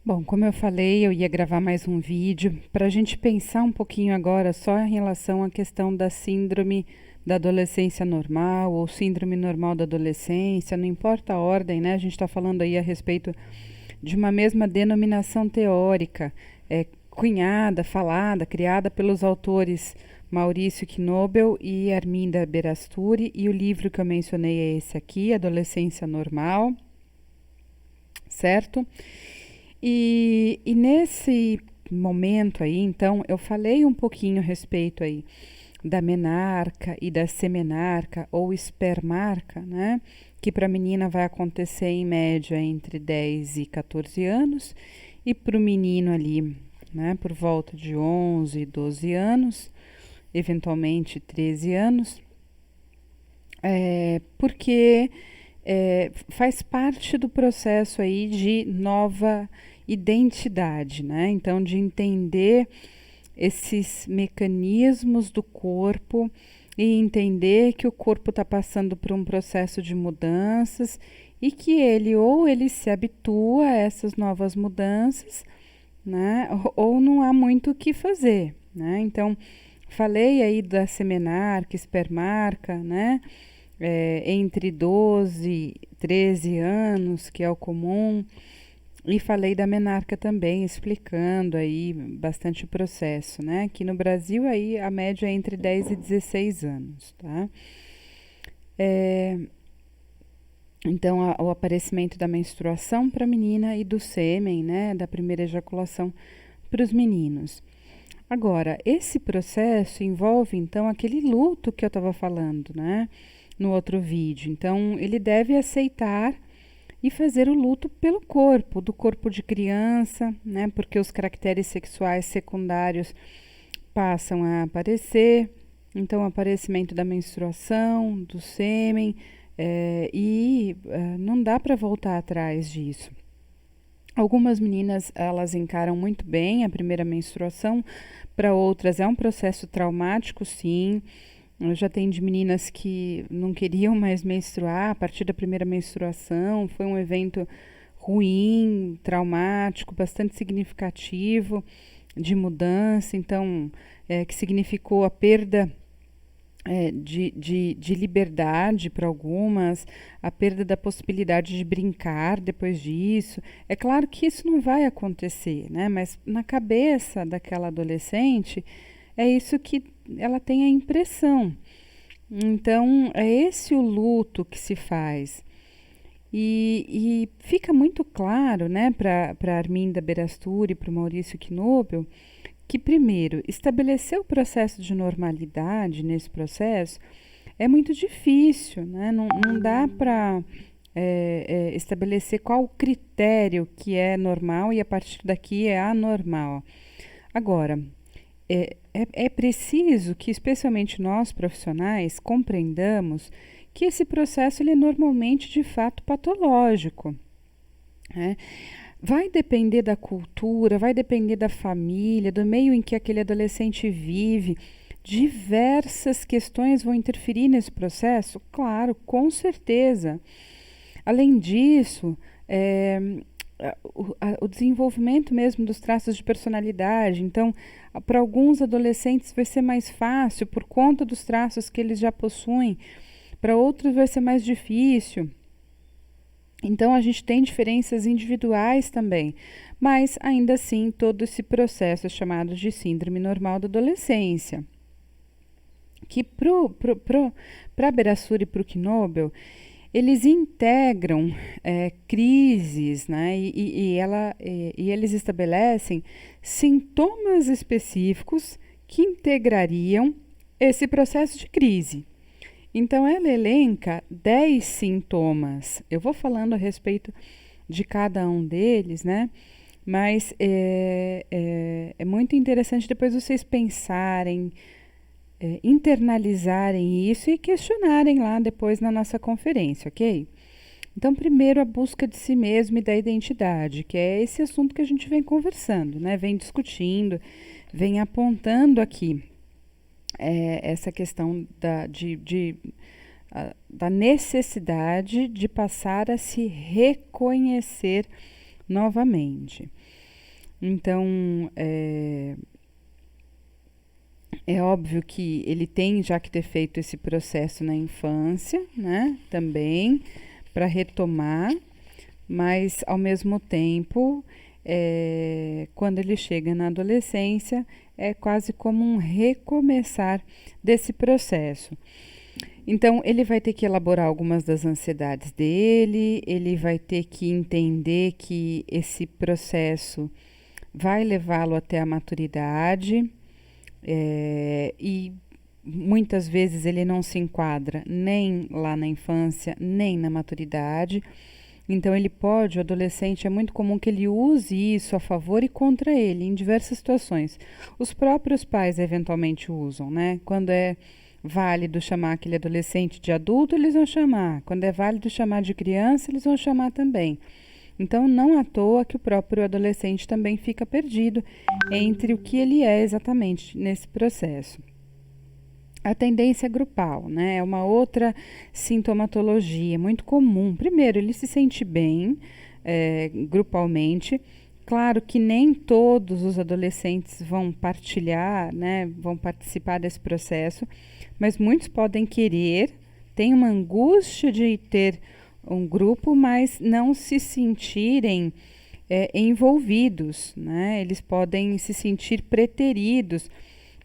Bom, como eu falei, eu ia gravar mais um vídeo para a gente pensar um pouquinho agora só em relação à questão da síndrome da adolescência normal ou síndrome normal da adolescência, não importa a ordem, né? A gente está falando aí a respeito de uma mesma denominação teórica, cunhada, falada, criada pelos autores Maurício Knobel e Arminda Berasturi, e o livro que eu mencionei é esse aqui, Adolescência Normal, certo? E nesse momento aí, então, eu falei um pouquinho a respeito aí da menarca e da semenarca ou espermarca, né? Que para a menina vai acontecer em média entre 10 e 14 anos e para o menino ali, né, por volta de 11, 12 anos, eventualmente 13 anos, porque faz parte do processo aí de nova identidade, né? Então, de entender esses mecanismos do corpo e entender que o corpo está passando por um processo de mudanças e que ele se habitua a essas novas mudanças, né? Ou não há muito o que fazer, né? Então, falei aí da semenarca, espermarca, né? Entre 12 e 13 anos, que é o comum, e falei da menarca também, explicando aí bastante o processo, né? Aqui no Brasil aí a média é entre 10 e 16 anos, tá? É, então o aparecimento da menstruação para a menina e do sêmen, né? Da primeira ejaculação para os meninos. Agora, esse processo envolve então aquele luto que eu estava falando, né? No outro vídeo. Então, ele deve aceitar e fazer o luto pelo corpo, do corpo de criança, né? Porque os caracteres sexuais secundários passam a aparecer. Então, o aparecimento da menstruação, do sêmen, não dá para voltar atrás disso. Algumas meninas, elas encaram muito bem a primeira menstruação, para outras é um processo traumático, sim. Eu já atendi meninas que não queriam mais menstruar a partir da primeira menstruação. Foi um evento ruim, traumático, bastante significativo de mudança. Então, que significou a perda de liberdade para algumas, a perda da possibilidade de brincar depois disso. É claro que isso não vai acontecer, né? Mas na cabeça daquela adolescente, é isso que ela tem a impressão. Então, é esse o luto que se faz. E fica muito claro, né, para Arminda Berasturi e para o Maurício Knobel, que, primeiro, estabelecer o processo de normalidade nesse processo é muito difícil, né? Não dá para estabelecer qual o critério que é normal e a partir daqui é anormal. Agora, é preciso que, especialmente nós profissionais, compreendamos que esse processo ele é normalmente, de fato, patológico, né? Vai depender da cultura, vai depender da família, do meio em que aquele adolescente vive. Diversas questões vão interferir nesse processo? Claro, com certeza. Além disso, o desenvolvimento mesmo dos traços de personalidade. Então, para alguns adolescentes vai ser mais fácil por conta dos traços que eles já possuem, para outros vai ser mais difícil. Então, a gente tem diferenças individuais também, mas ainda assim, todo esse processo é chamado de síndrome normal da adolescência. Que para Berassuri e para o Knobel, eles integram crises, né? E eles estabelecem sintomas específicos que integrariam esse processo de crise. Então, ela elenca 10 sintomas. Eu vou falando a respeito de cada um deles, né? Mas é muito interessante depois vocês pensarem, internalizarem isso e questionarem lá depois na nossa conferência, ok? Então, primeiro, a busca de si mesmo e da identidade, que é esse assunto que a gente vem conversando, né? Vem discutindo, vem apontando aqui essa questão da necessidade de passar a se reconhecer novamente. Então, é óbvio que ele tem já que ter feito esse processo na infância, né? Também, para retomar, mas ao mesmo tempo, quando ele chega na adolescência, é quase como um recomeçar desse processo. Então, ele vai ter que elaborar algumas das ansiedades dele, ele vai ter que entender que esse processo vai levá-lo até a maturidade, e muitas vezes ele não se enquadra nem lá na infância, nem na maturidade. Então ele pode, o adolescente, é muito comum que ele use isso a favor e contra ele em diversas situações. Os próprios pais eventualmente usam, né? Quando é válido chamar aquele adolescente de adulto, eles vão chamar. Quando é válido chamar de criança, eles vão chamar também. Então, não à toa que o próprio adolescente também fica perdido entre o que ele é exatamente nesse processo. A tendência grupal, né, é uma outra sintomatologia muito comum. Primeiro, ele se sente bem grupalmente. Claro que nem todos os adolescentes vão partilhar, né, vão participar desse processo, mas muitos podem querer, tem uma angústia de ter um grupo, mas não se sentirem envolvidos, né? Eles podem se sentir preteridos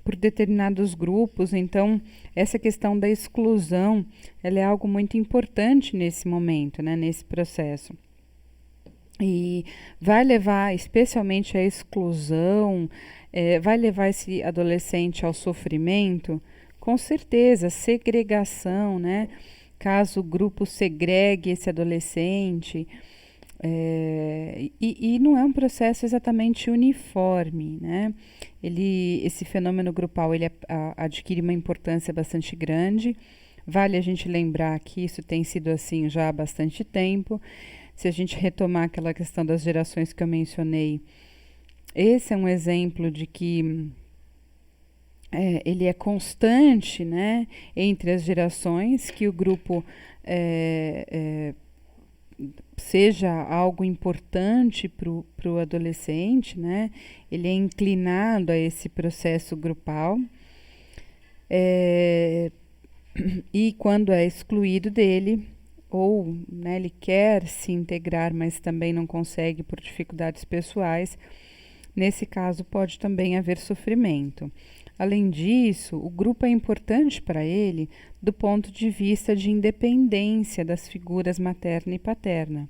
por determinados grupos. Então, essa questão da exclusão, ela é algo muito importante nesse momento, né? Nesse processo. E vai levar especialmente à exclusão, vai levar esse adolescente ao sofrimento, com certeza, segregação, né? Caso o grupo segregue esse adolescente, e não é um processo exatamente uniforme, né? Esse fenômeno grupal ele adquire uma importância bastante grande. Vale a gente lembrar que isso tem sido assim já há bastante tempo. Se a gente retomar aquela questão das gerações que eu mencionei, esse é um exemplo de que ele é constante, né, entre as gerações, que o grupo seja algo importante para o adolescente, né? Ele é inclinado a esse processo grupal. E quando é excluído dele, ou né, ele quer se integrar, mas também não consegue por dificuldades pessoais, nesse caso pode também haver sofrimento. Além disso, o grupo é importante para ele do ponto de vista de independência das figuras materna e paterna.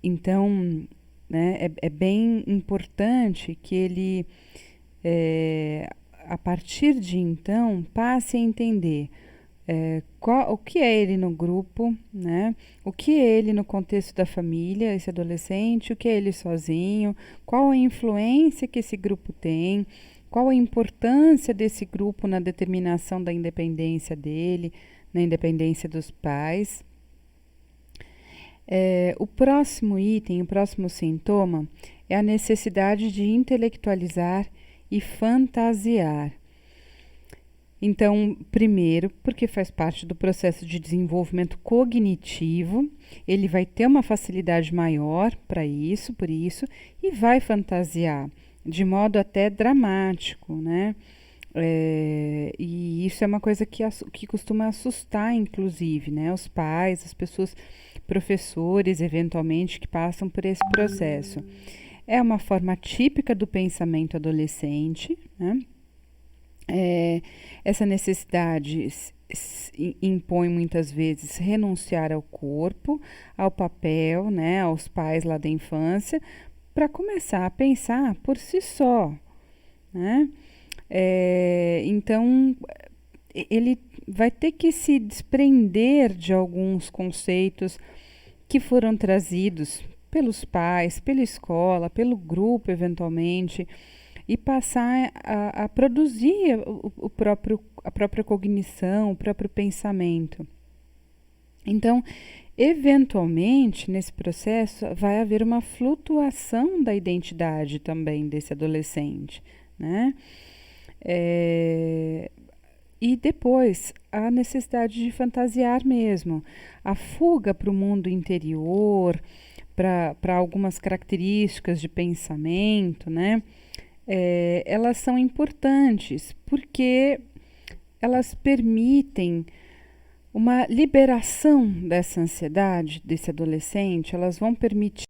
Então, né, é bem importante que ele, a partir de então, passe a entender o que é ele no grupo, né? O que é ele no contexto da família, esse adolescente, o que é ele sozinho, qual a influência que esse grupo tem, qual a importância desse grupo na determinação da independência dele, na independência dos pais. O próximo item, o próximo sintoma é a necessidade de intelectualizar e fantasiar. Então, primeiro, porque faz parte do processo de desenvolvimento cognitivo, ele vai ter uma facilidade maior para isso, por isso, e vai fantasiar, de modo até dramático, né? E isso é uma coisa que costuma assustar, inclusive, né? Os pais, as pessoas, professores, eventualmente, que passam por esse processo. É uma forma típica do pensamento adolescente, né? Essa necessidade impõe muitas vezes renunciar ao corpo, ao papel, né, aos pais lá da infância, para começar a pensar por si só, né? Então, ele vai ter que se desprender de alguns conceitos que foram trazidos pelos pais, pela escola, pelo grupo, eventualmente, e passar a produzir a própria cognição, o próprio pensamento. Então, eventualmente, nesse processo, vai haver uma flutuação da identidade também desse adolescente, né? E depois, a necessidade de fantasiar mesmo. A fuga para o mundo interior, para algumas características de pensamento, né? Elas são importantes porque elas permitem uma liberação dessa ansiedade desse adolescente, elas vão permitir